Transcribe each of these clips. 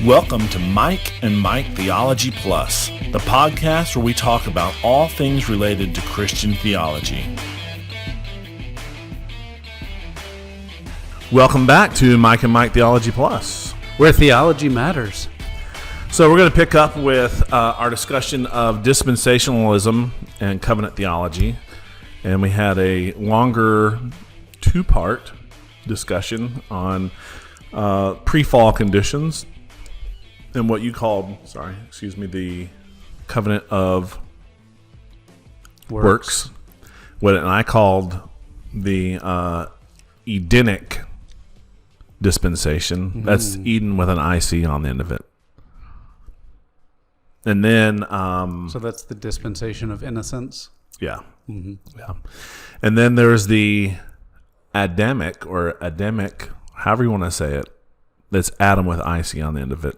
Welcome to Mike and Mike Theology Plus, the podcast where we talk about all things related to Christian theology. Welcome back to Mike and Mike Theology Plus, where theology matters. So we're going to pick up with our discussion of dispensationalism and covenant theology. And we had a longer two-part discussion on pre-fall conditions and what you called, the covenant of works. And I called the Edenic dispensation. That's Eden with an IC on the end of it. And then... so that's the dispensation of innocence? Yeah. Mm-hmm. Yeah. And then there's the Adamic, however you want to say it. That's Adam with IC on the end of it.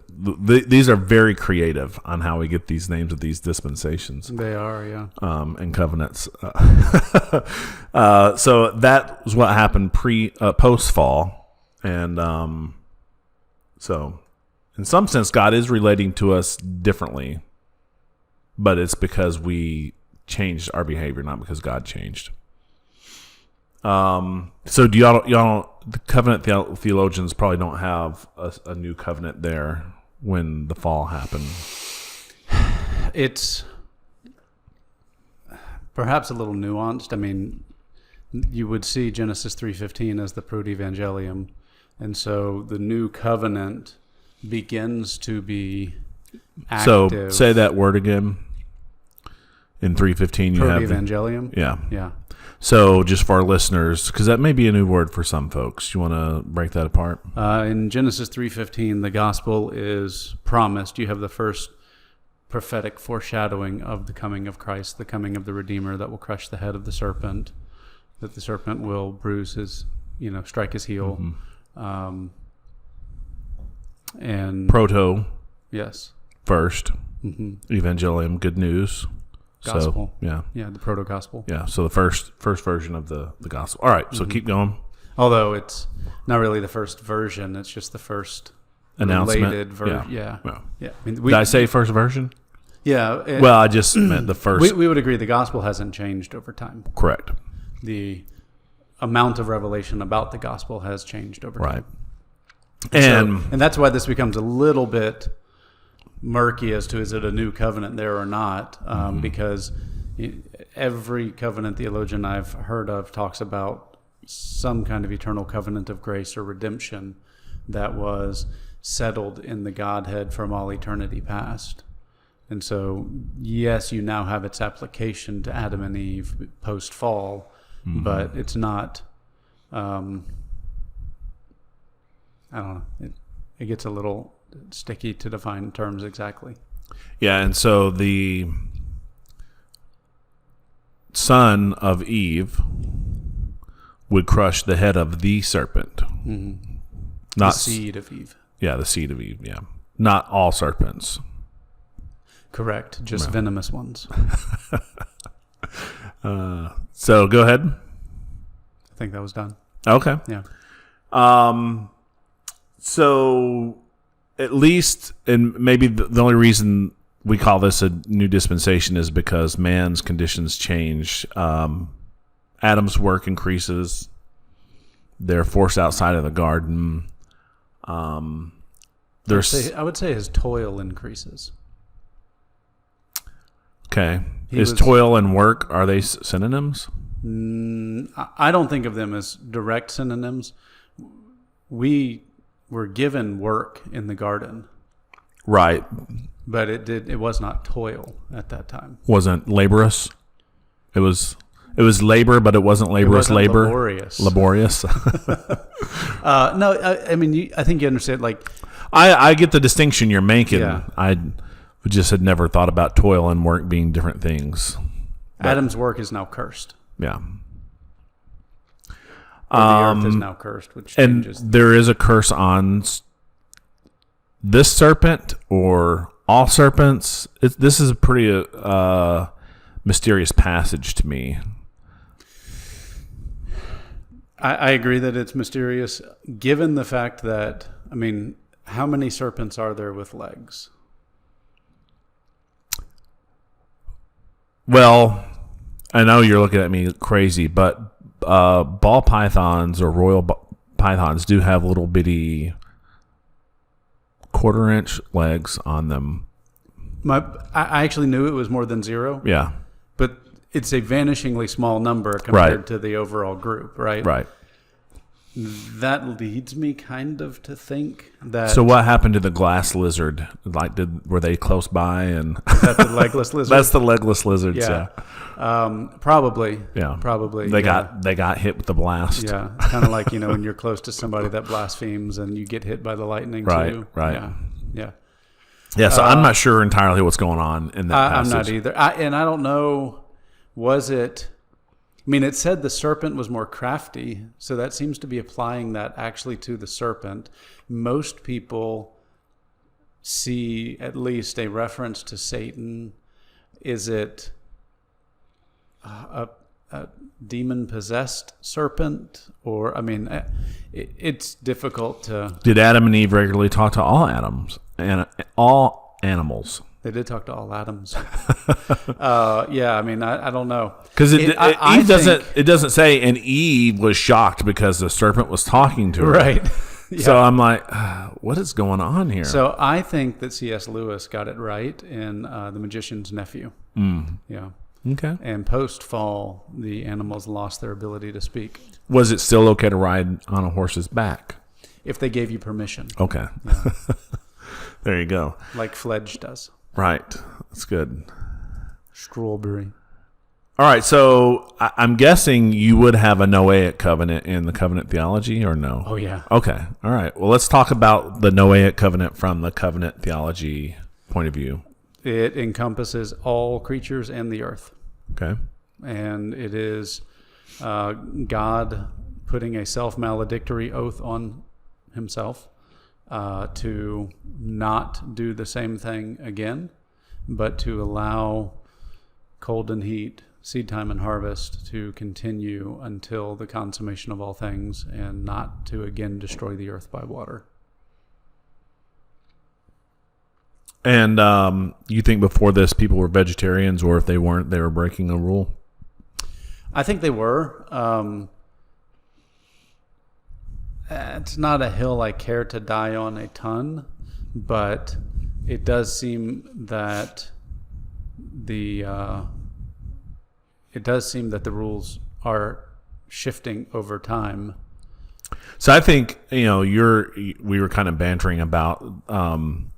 These are very creative on how we get these names of these dispensations. They are, yeah. And covenants. So that was what happened post-fall. And so in some sense, God is relating to us differently. But it's because we changed our behavior, not because God changed. So do y'all the covenant theologians probably don't have a new covenant there when the fall happened. It's perhaps a little nuanced. I mean, you would see Genesis 3:15 as the proto-evangelium, and so the new covenant begins to be active. So say that word again. In 3:15 you have proto-evangelium. Yeah. So just for our listeners, because that may be a new word for some folks, you want to break that apart? In Genesis 3:15, the gospel is promised. You have the first prophetic foreshadowing of the coming of Christ, the coming of the Redeemer that will crush the head of the serpent, that the serpent will bruise his, strike his heel. Mm-hmm. And proto, yes, first, evangelium, good news. Gospel. So, the proto-gospel. Yeah, so the first version of the gospel. All right, so keep going. Although it's not really the first version, it's just the first announcement. Related version. Yeah. I mean, did I say first version? Yeah. Well, I just meant the first. We would agree the gospel hasn't changed over time. Correct. The amount of revelation about the gospel has changed over time. Right. And that's why this becomes a little bit murky as to is it a new covenant there or not, because every covenant theologian I've heard of talks about some kind of eternal covenant of grace or redemption that was settled in the Godhead from all eternity past. And so, yes, you now have its application to Adam and Eve post-fall, but it's not, I don't know, it gets a little sticky to define terms exactly. Yeah, and so the son of Eve would crush the head of the serpent. Not the seed of Eve. Yeah, the seed of Eve, yeah. Not all serpents. Correct, just venomous ones. So go ahead. I think that was done. Okay. Yeah. So at least, and maybe the only reason we call this a new dispensation is because man's conditions change. Adam's work increases. They're forced outside of the garden. I would say his toil increases. Okay. Toil and work, are they synonyms? I don't think of them as direct synonyms. We were given work in the garden. Right. But it was not toil at that time. Wasn't laborious. It was labor, but it wasn't laborious labor. Laborious. No, I mean, I think you understand. Like, I get the distinction you're making. Yeah. I just had never thought about toil and work being different things. But Adam's work is now cursed. Yeah. The earth is now cursed, which changes. And there is a curse on this serpent or all serpents. This is a pretty mysterious passage to me. I agree that it's mysterious, given the fact that, I mean, How many serpents are there with legs? Well, I know you're looking at me crazy, but ball pythons or royal pythons do have little bitty quarter-inch legs on them. I actually knew it was more than 0. Yeah. But it's a vanishingly small number compared to the overall group, right? Right. That leads me kind of to think that... So what happened to the glass lizard? Like, were they close by? And Is that the legless lizard? That's the legless lizards. Yeah. Probably. Yeah. Probably. They got hit with the blast. Yeah. Kind of like, when you're close to somebody that blasphemes and you get hit by the lightning too. Right. Yeah. Yeah. So I'm not sure entirely what's going on in that passage. I'm not either. And I don't know, was it... I mean, it said the serpent was more crafty, so that seems to be applying that actually to the serpent. Most people see at least a reference to Satan. Is it a demon-possessed serpent? Or, I mean, it's difficult to... Did Adam and Eve regularly talk to all all animals? They did talk to all Adams. Yeah, I mean, I don't know. Because it doesn't say, and Eve was shocked because the serpent was talking to her. Right. Yeah. So I'm like, what is going on here? So I think that C.S. Lewis got it right in The Magician's Nephew. Yeah. Okay. And post-fall, the animals lost their ability to speak. Was it still okay to ride on a horse's back? If they gave you permission. Okay. Yeah. There you go. Like Fledge does. Right. That's good. Strawberry. All right. So I'm guessing you would have a Noahic covenant in the covenant theology, or no? Oh, yeah. Okay. All right. Well, let's talk about the Noahic covenant from the covenant theology point of view. It encompasses all creatures and the earth. Okay. And it is God putting a self-maledictory oath on himself to not do the same thing again, but to allow cold and heat, seed time and harvest to continue until the consummation of all things, and not to again destroy the earth by water. And you think before this people were vegetarians, or if they weren't, they were breaking a rule? I think they were. It's not a hill I care to die on a ton, but it does seem that the rules are shifting over time. So I think, we were kind of bantering about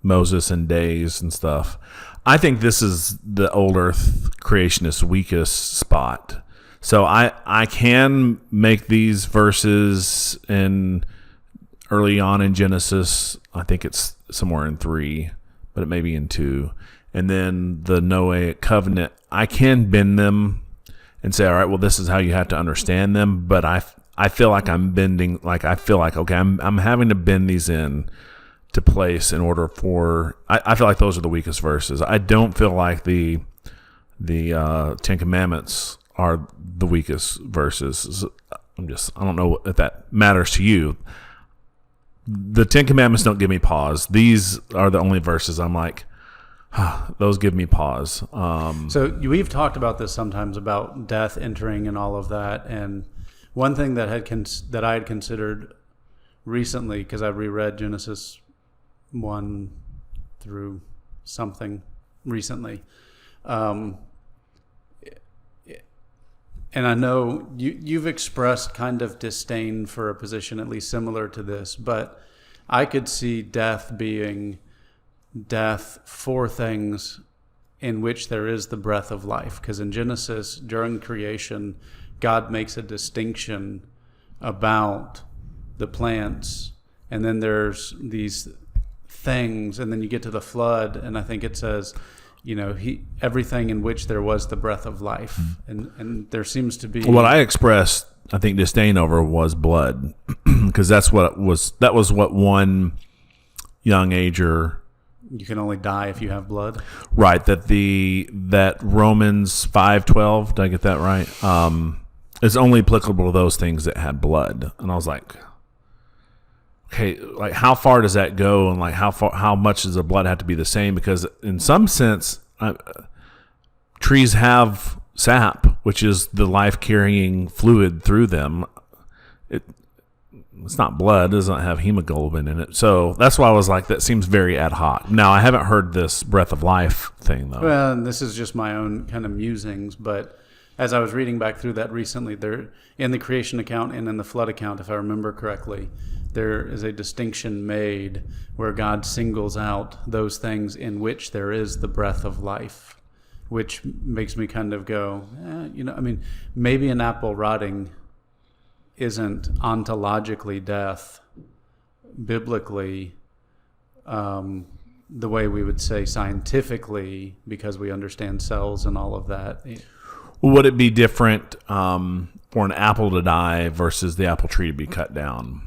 Moses and days and stuff. I think this is the old earth creationist weakest spot. So I can make these verses early on in Genesis. I think it's somewhere in 3, but it may be in 2. And then the Noahic covenant, I can bend them and say, all right, well, this is how you have to understand them. But I feel like I'm bending, like I feel like, okay, I'm having to bend these in to place in order for, I feel like those are the weakest verses. I don't feel like the Ten Commandments are the weakest verses. I don't know if that matters to you. The Ten Commandments don't give me pause. These are the only verses I'm like, those give me pause. So we've talked about this sometimes, about death entering and all of that. And one thing that I had considered recently, because I reread Genesis 1 through something recently, and I know you've expressed kind of disdain for a position at least similar to this, but I could see death being death for things in which there is the breath of life. Because in Genesis, during creation, God makes a distinction about the plants, and then there's these things, and then you get to the flood, and I think it says, everything in which there was the breath of life, and there seems to be. What I expressed, I think, disdain over was blood, because that was what one young ager. You can only die if you have blood. Right. That Romans 5:12. Did I get that right? Is only applicable to those things that had blood, and I was like, okay, like how far does that go, and like how much does the blood have to be the same? Because in some sense, trees have sap, which is the life carrying fluid through them. It's not blood; it doesn't have hemoglobin in it. So that's why I was like, that seems very ad hoc. Now I haven't heard this breath of life thing though. Well, and this is just my own kind of musings, but as I was reading back through that recently, there in the creation account and in the flood account, if I remember correctly, there is a distinction made where God singles out those things in which there is the breath of life, which makes me kind of go, maybe an apple rotting isn't ontologically death, biblically, the way we would say scientifically, because we understand cells and all of that. Would it be different for an apple to die versus the apple tree to be cut down?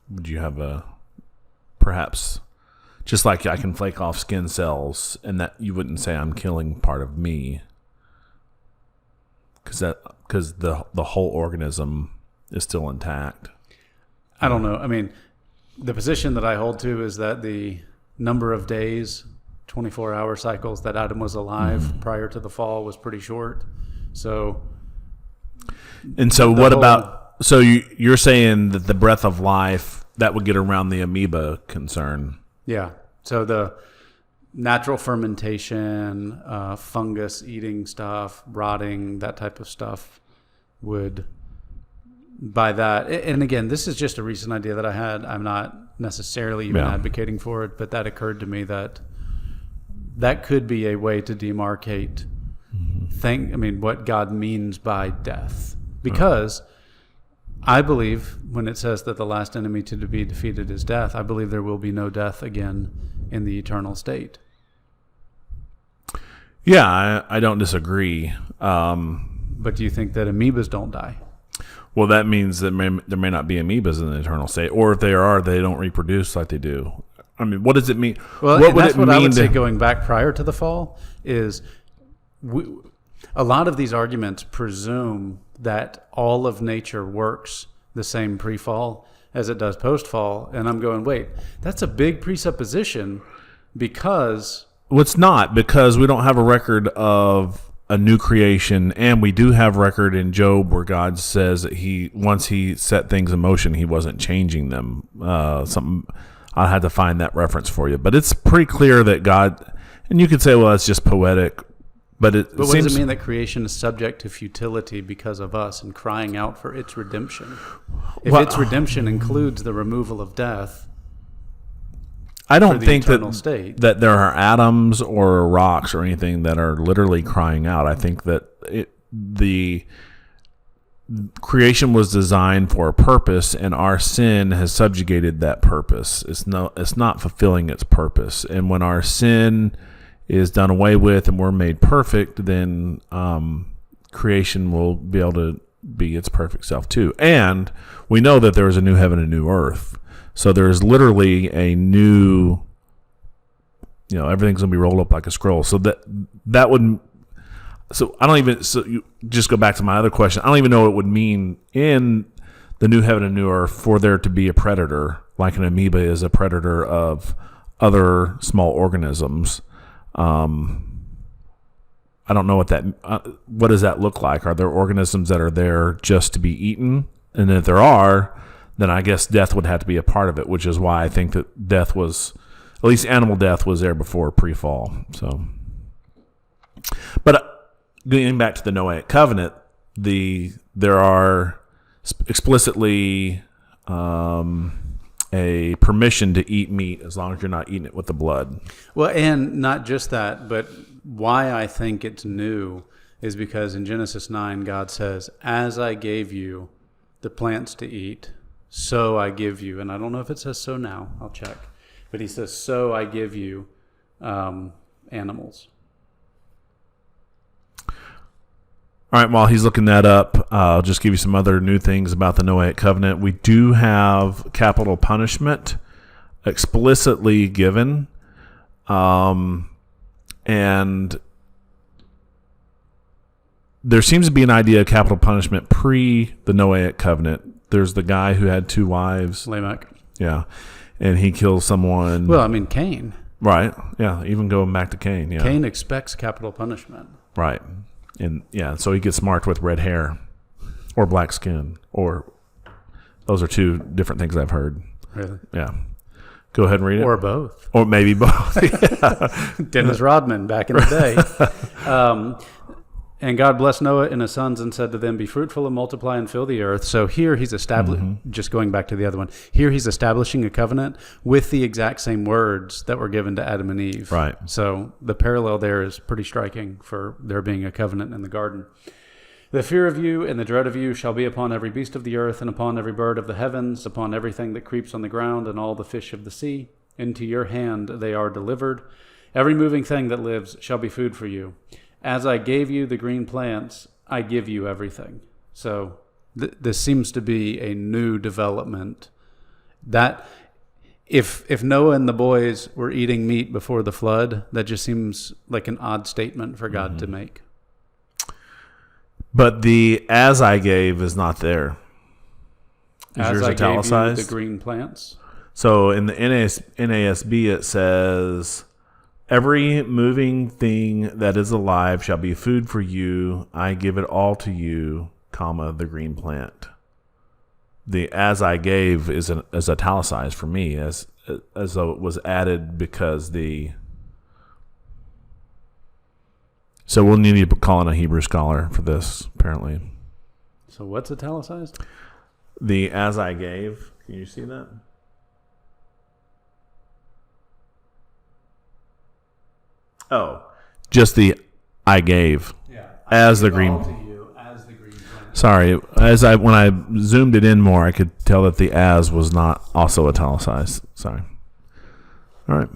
Would you have perhaps, just like I can flake off skin cells, and that you wouldn't say I'm killing part of me, because the whole organism is still intact? I don't know. I mean, the position that I hold to is that the number of days, 24-hour cycles that Adam was alive prior to the fall was pretty short. So what about? So you're saying that the breath of life that would get around the amoeba concern? Yeah. So the natural fermentation, fungus eating stuff, rotting, that type of stuff would. By that, and again, this is just a recent idea that I had. I'm not necessarily even advocating for it, but that occurred to me that could be a way to demarcate what God means by death. Because I believe when it says that the last enemy to be defeated is death, I believe there will be no death again in the eternal state. Yeah, I don't disagree. But do you think that amoebas don't die? Well, that means that there may not be amoebas in the eternal state, or if there are, they don't reproduce like they do. I mean, what does it mean? Well, that's what I would say going back prior to the fall is a lot of these arguments presume that all of nature works the same pre-fall as it does post-fall. And I'm going, wait, that's a big presupposition because... Well, it's not, because we don't have a record of a new creation, and we do have record in Job where God says that once he set things in motion, he wasn't changing them. Something I had to find that reference for you, but it's pretty clear that God, and you could say, well, it's just poetic, but what does it mean that creation is subject to futility because of us and crying out for its redemption? If its redemption includes the removal of death, I don't think that there are atoms or rocks or anything that are literally crying out. I think that the creation was designed for a purpose, and our sin has subjugated that purpose. It's not fulfilling its purpose. And when our sin is done away with and we're made perfect, then creation will be able to be its perfect self too. And we know that there is a new heaven and new earth. So there's literally a new, everything's going to be rolled up like a scroll. So that would, so you just go back to my other question. I don't even know what it would mean in the new heaven and new earth for there to be a predator, like an amoeba is a predator of other small organisms. I don't know what does that look like? Are there organisms that are there just to be eaten? And if there are, then I guess death would have to be a part of it, which is why I think that death was, at least animal death was there before pre-fall. So, but getting back to the Noahic covenant, there are explicitly a permission to eat meat as long as you're not eating it with the blood. Well, and not just that, but why I think it's new is because in Genesis 9, God says, "As I gave you the plants to eat, so I give you," and I don't know if it says so now, I'll check, but he says, "So I give you animals." All right, while he's looking that up, I'll just give you some other new things about the Noahic covenant. We do have capital punishment explicitly given, and there seems to be an idea of capital punishment pre the Noahic covenant. There's the guy who had two wives. Lamech. Yeah. And he kills someone. Well, I mean, Cain. Right. Yeah. Even going back to Cain. Yeah. Cain expects capital punishment. Right. And yeah, so he gets marked with red hair or black skin, or those are two different things I've heard. Really? Yeah. Go ahead and read it. Or both. Or maybe both. Yeah. Dennis Rodman back in the day. And God blessed Noah and his sons and said to them, be fruitful and multiply and fill the earth. So here he's just going back to the other one, here he's establishing a covenant with the exact same words that were given to Adam and Eve. Right. So the parallel there is pretty striking for there being a covenant in the garden. The fear of you and the dread of you shall be upon every beast of the earth and upon every bird of the heavens, upon everything that creeps on the ground and all the fish of the sea. Into your hand they are delivered. Every moving thing that lives shall be food for you. As I gave you the green plants, I give you everything. So this seems to be a new development. That if Noah and the boys were eating meat before the flood, that just seems like an odd statement for God to make. But the "as I gave" is not there. Is As yours I italicized? gave you the green plants. So in the NASB it says, every moving thing that is alive shall be food for you. I give it all to you, comma, the green plant. The "as I gave" is italicized for me, as though it was added because the... So we'll need to call in a Hebrew scholar for this, apparently. So what's italicized? The "as I gave." Can you see that? Oh, just the "I gave." Yeah. As the green. To you, as the green plant. Sorry, when I zoomed it in more, I could tell that the "as" was not also italicized. Sorry. All right.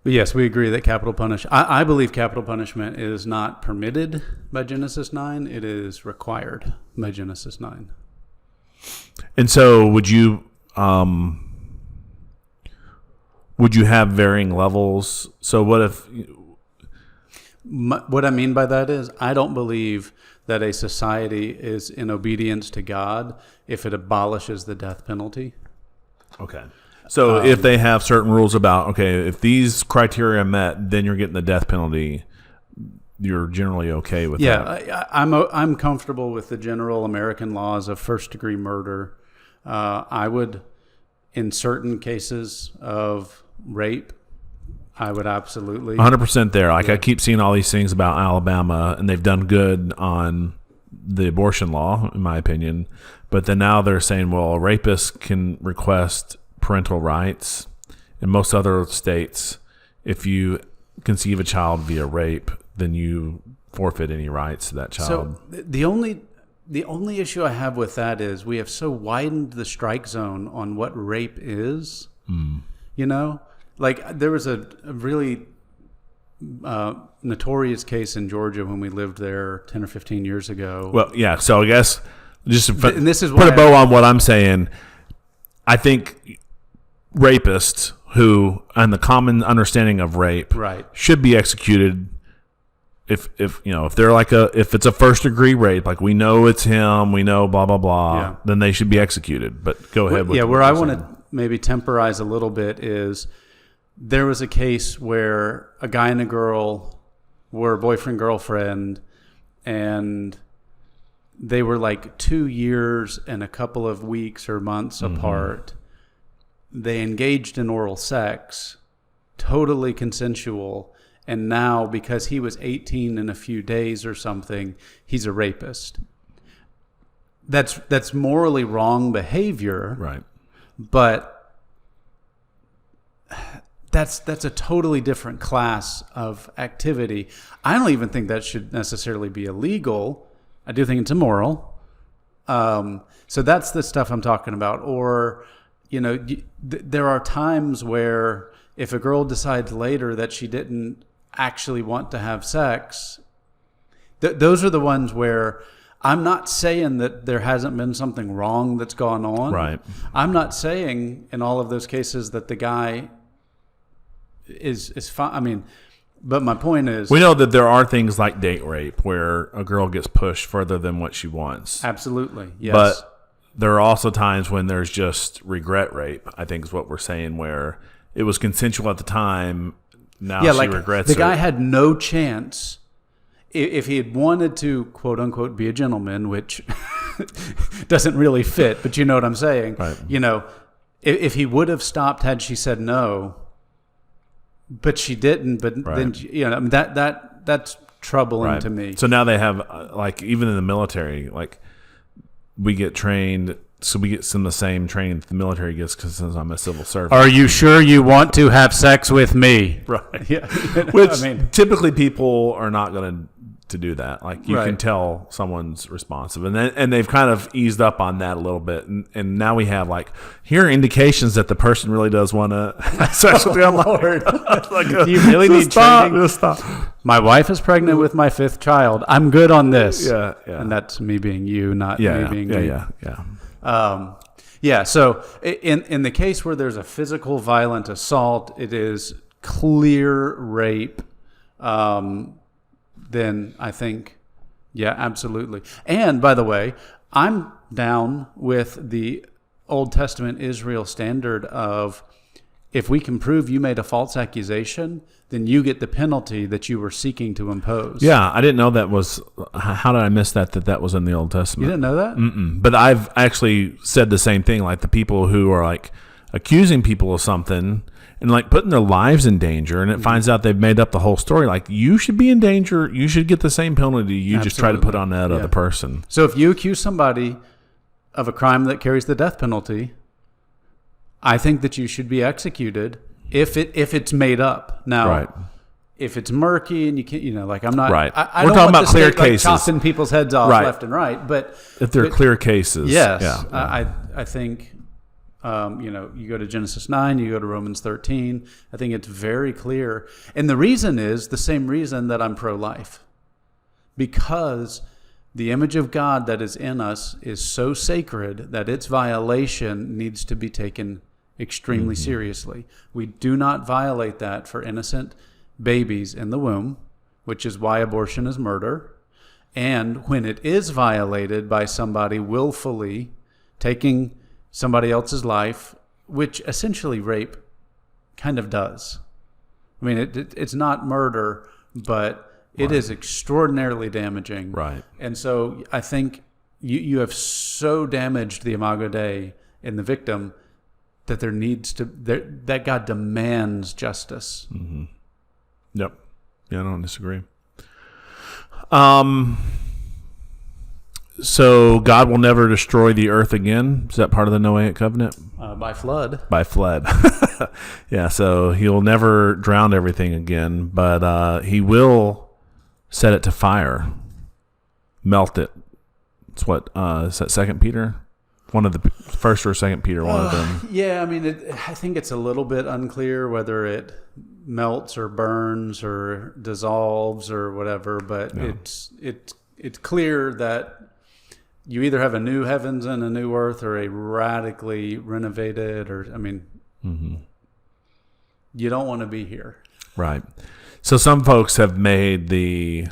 But yes, we agree that capital punishment. I believe capital punishment is not permitted by Genesis 9. It is required by Genesis 9. And so, would you have varying levels? So, what if? What I mean by that is, I don't believe that a society is in obedience to God if it abolishes the death penalty. Okay. So if they have certain rules about, okay, if these criteria are met, then you're getting the death penalty, you're generally okay with that. Yeah, I'm comfortable with the general American laws of first-degree murder. I would, in certain cases of rape, I would absolutely 100% there. Like, I keep seeing all these things about Alabama, and they've done good on the abortion law, in my opinion. But then now they're saying, well, a rapist can request parental rights. In most other states, if you conceive a child via rape, then you forfeit any rights to that child. So the only issue I have with that is we have so widened the strike zone on what rape is. You know, like there was a really notorious case in Georgia when we lived there 10 or 15 years ago. Well, yeah. So I guess just to And this is put a why bow on what I'm saying, I think rapists who, and the common understanding of rape, Right. should be executed. If they're if it's a first degree rape, like we know it's him, we know blah blah blah, Yeah. then they should be executed. But go ahead. With where I want to maybe temporize a little bit is there was a case where a guy and a girl were boyfriend girlfriend, and they were like 2 years and a couple of weeks or months apart. They engaged in oral sex, totally consensual. And now, because he was 18 in a few days or something, he's a rapist. That's morally wrong behavior, right. but that's a totally different class of activity. I don't even think that should necessarily be illegal. I do think it's immoral. So that's the stuff I'm talking about. Or, there are times where if a girl decides later that she didn't actually want to have sex, those are the ones where I'm not saying that there hasn't been something wrong that's gone on. Right. I'm not saying in all of those cases that the guy is fine. I mean, but my point is, We know that there are things like date rape where a girl gets pushed further than what she wants. absolutely, yes. But there are also times when there's just regret rape, I think is what we're saying, where it was consensual at the time. Now she regrets it. The guy had no chance if he had wanted to, quote unquote, be a gentleman, which doesn't really fit, but you know what I'm saying. Right. You know, if he would have stopped had she said no, but she didn't. But then, you know, I mean, that's troubling to me. So now they have, like, even in the military, like, we get trained. So we get some of the same training that the military gets because I'm a civil servant. Are you sure you want to have sex with me? Right. Yeah. Which, I mean, typically people are not going to do that. Like, you Right. can tell someone's responsive, and they've kind of eased up on that a little bit. And now we have, like, here are indications that the person really does want to have sex with you. I'm like, do you really need training? Just stop. My wife is pregnant with my 5th child. I'm good on this. Yeah. And that's me being you, not me being me. Yeah. So in the case where there's a physical violent assault, it is clear rape. Then I think, yeah, absolutely. And by the way, I'm down with the Old Testament Israel standard of, if we can prove you made a false accusation, then you get the penalty that you were seeking to impose. Yeah, I didn't know that was. How did I miss that was in the Old Testament? You didn't know that? Mm-mm. But I've actually said the same thing. Like, the people who are, like, accusing people of something and, like, putting their lives in danger, and it finds out they've made up the whole story. Like, you should be in danger. You should get the same penalty you just try to put on that other person. So if you accuse somebody of a crime that carries the death penalty, I think that you should be executed if it's made up. Now, if it's murky and you can't, you know, like, I'm not. Right. I We're don't talking want about the clear state, like, cases, chopping people's heads off left and right. But if they're clear cases, yes, yeah. I think. You know, you go to Genesis 9, you go to Romans 13. I think it's very clear, and the reason is the same reason that I'm pro-life, because the image of God that is in us is so sacred that its violation needs to be taken extremely seriously. We do not violate that for innocent babies in the womb, which is why abortion is murder. And when it is violated by somebody willfully taking somebody else's life, which essentially rape kind of does. I mean, it's not murder, but it is extraordinarily damaging. Right. And so I think you have so damaged the Imago Dei in the victim that there needs to, that God demands justice. Mm-hmm. Yep. Yeah, I don't disagree. So God will never destroy the earth again. Is that part of the Noahic covenant? By flood. By flood. Yeah, so he'll never drown everything again, but he will set it to fire, melt it. It's what, is that 2 Peter? One of the first or 2 Peter, one of them. Yeah, I mean, I think it's a little bit unclear whether it melts or burns or dissolves or whatever, but it's clear that you either have a new heavens and a new earth or a radically renovated, or, I mean, you don't want to be here. Right. So some folks have made the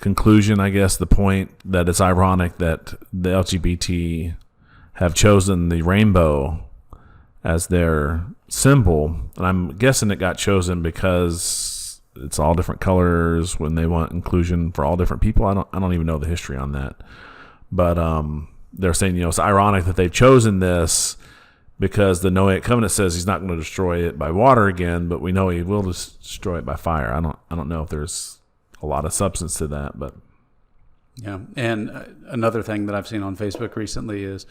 conclusion, I guess, the point that it's ironic that the LGBT have chosen the rainbow as their symbol. And I'm guessing it got chosen because it's all different colors when they want inclusion for all different people. I don't even know the history on that. But they're saying, you know, it's ironic that they've chosen this because the Noahic covenant says he's not going to destroy it by water again, but we know he will destroy it by fire. I don't know if there's a lot of substance to that, but yeah. And another thing that I've seen on Facebook recently is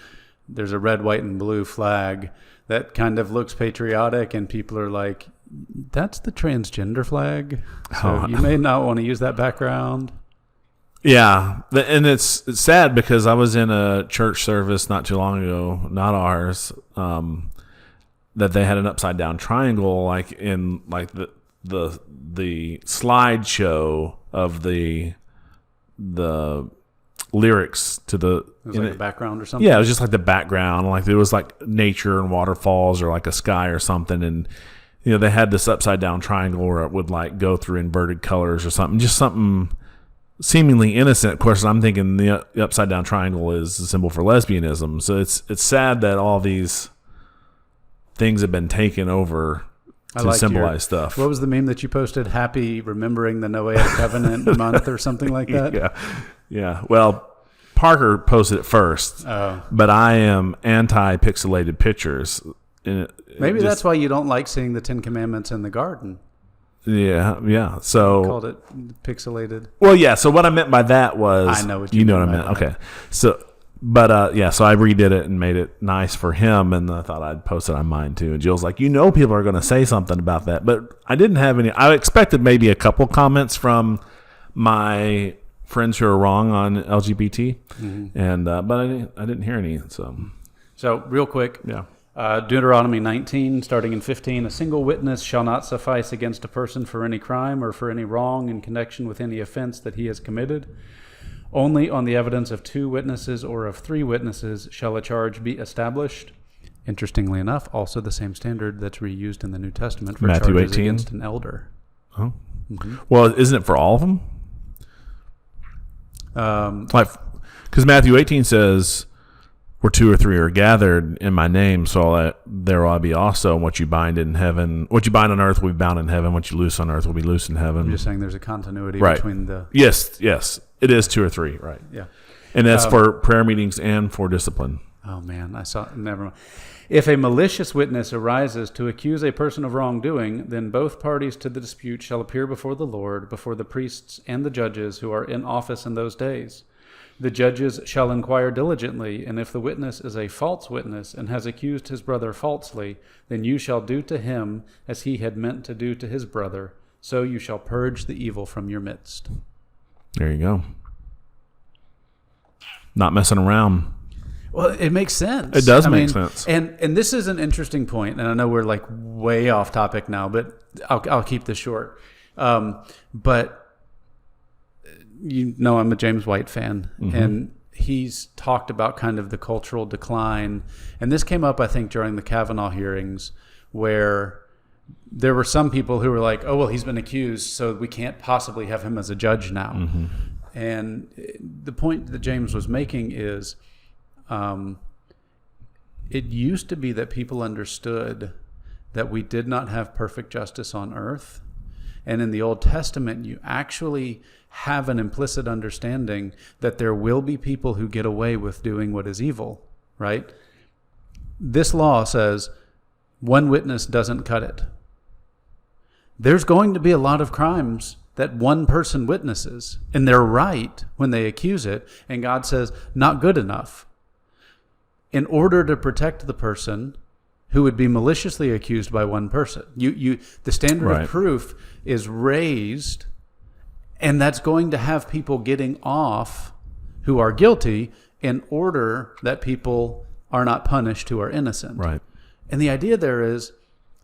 there's a red, white, and blue flag that kind of looks patriotic, and people are like, that's the transgender flag, so you may not want to use that background. Yeah, and it's sad because I was in a church service not too long ago, not ours, that they had an upside down triangle, like in like the slideshow of the lyrics to the. It was like a background or something. Yeah, it was just like the background, like it was like nature and waterfalls or like a sky or something, and you know they had this upside down triangle where it would like go through inverted colors or something, just something seemingly innocent. Of course, I'm thinking the upside down triangle is a symbol for lesbianism. So it's sad that all these things have been taken over to symbolize stuff. What was the meme that you posted? Happy remembering the Noahic covenant month or something like that? Yeah. Well, Parker posted it first, but I am anti-pixelated pictures. Maybe that's why you don't like seeing the Ten Commandments in the garden. Yeah. So you called it pixelated. Well, yeah. So what I meant by that was, I know what you know what I meant. Okay. So, but so I redid it and made it nice for him, and I thought I'd post it on mine too. And Jill's like, people are going to say something about that, but I didn't have any. I expected maybe a couple comments from my friends who are wrong on LGBT, and but I didn't hear any. So real quick, Deuteronomy 19, starting in 15, a single witness shall not suffice against a person for any crime or for any wrong in connection with any offense that he has committed. Only on the evidence of 2 witnesses or of 3 witnesses shall a charge be established. Interestingly enough, also the same standard that's reused in the New Testament for Matthew charges 18 against an elder. Oh, well, isn't it for all of them? Because Matthew 18 says, where 2 or 3 are gathered in my name, so there will I be also. And what you bind in heaven, what you bind on earth will be bound in heaven. What you loose on earth will be loose in heaven. I'm just saying there's a continuity between the... Yes, it is 2 or 3, right? Yeah. And that's for prayer meetings and for discipline. Oh, man, never mind. If a malicious witness arises to accuse a person of wrongdoing, then both parties to the dispute shall appear before the Lord, before the priests and the judges who are in office in those days. The judges shall inquire diligently, and if the witness is a false witness and has accused his brother falsely, then you shall do to him as he had meant to do to his brother. So you shall purge the evil from your midst. There you go. Not messing around. Well, it makes sense. It does make sense. And this is an interesting point, and I know we're like way off topic now, but I'll keep this short. But I'm a James White fan, and he's talked about kind of the cultural decline. And this came up, I think, during the Kavanaugh hearings, where there were some people who were like, oh, well, he's been accused, so we can't possibly have him as a judge now. And the point that James was making is, it used to be that people understood that we did not have perfect justice on earth. And in the Old Testament, you actually have an implicit understanding that there will be people who get away with doing what is evil, right? This law says one witness doesn't cut it. There's going to be a lot of crimes that one person witnesses, and they're right when they accuse it, and God says, not good enough. In order to protect the person who would be maliciously accused by one person, the standard of proof is raised, and that's going to have people getting off who are guilty in order that people are not punished who are innocent. Right. And the idea there is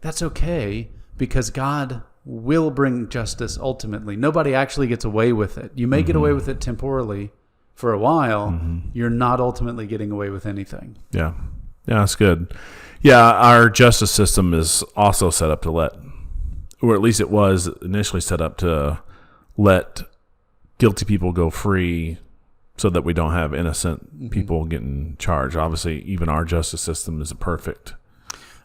that's okay because God will bring justice ultimately. Nobody actually gets away with it. You may get away with it temporally for a while. You're not ultimately getting away with anything. Yeah, that's good. Yeah, our justice system is also set up to or at least it was initially set up to let guilty people go free so that we don't have innocent people getting charged. Obviously, even our justice system isn't perfect.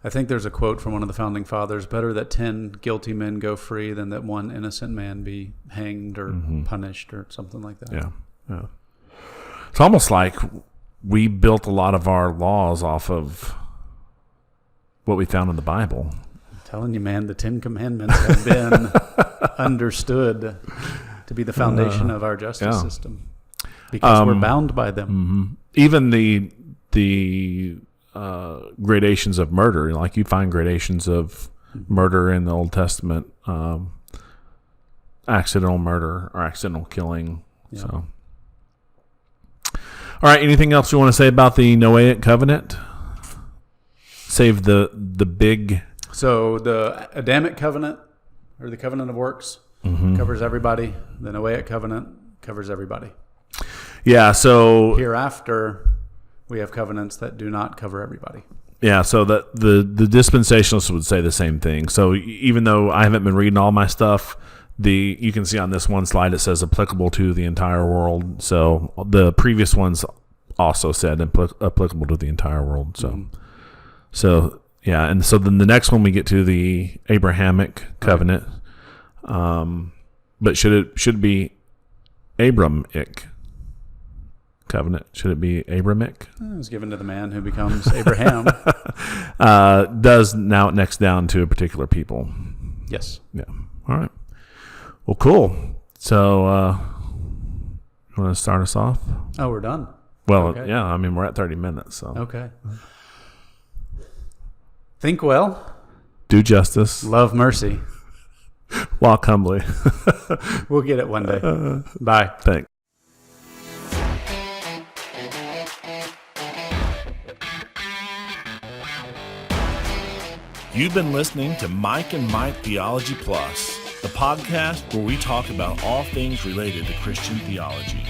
I think there's a quote from one of the founding fathers, better that 10 guilty men go free than that one innocent man be hanged or punished or something like that. Yeah. It's almost like we built a lot of our laws off of what we found in the Bible. I'm telling you, man, the 10 Commandments have been understood to be the foundation of our justice system because we're bound by them. Even the gradations of murder, like you find gradations of murder in the Old Testament, accidental murder or accidental killing. So, all right. Anything else you want to say about the Noahic covenant? Save the big. So the Adamic covenant or the covenant of works covers everybody. The Noahic covenant covers everybody. Yeah. So hereafter, we have covenants that do not cover everybody. Yeah, so the dispensationalists would say the same thing. So even though I haven't been reading all my stuff, you can see on this one slide it says applicable to the entire world. So the previous ones also said applicable to the entire world. So yeah, and so then the next one we get to the Abrahamic covenant, but should it be Abramic covenant? Should it be Abramic? It was given to the man who becomes Abraham. Does now next down to a particular people. Yes. Yeah. All right. Well, cool. So, you want to start us off? Oh, we're done. Well, Okay. yeah. I mean, we're at 30 minutes. So, Okay. Think well. do justice. Love mercy. Walk humbly. We'll get it one day. Bye. Thanks. You've been listening to Mike and Mike Theology Plus, the podcast where we talk about all things related to Christian theology.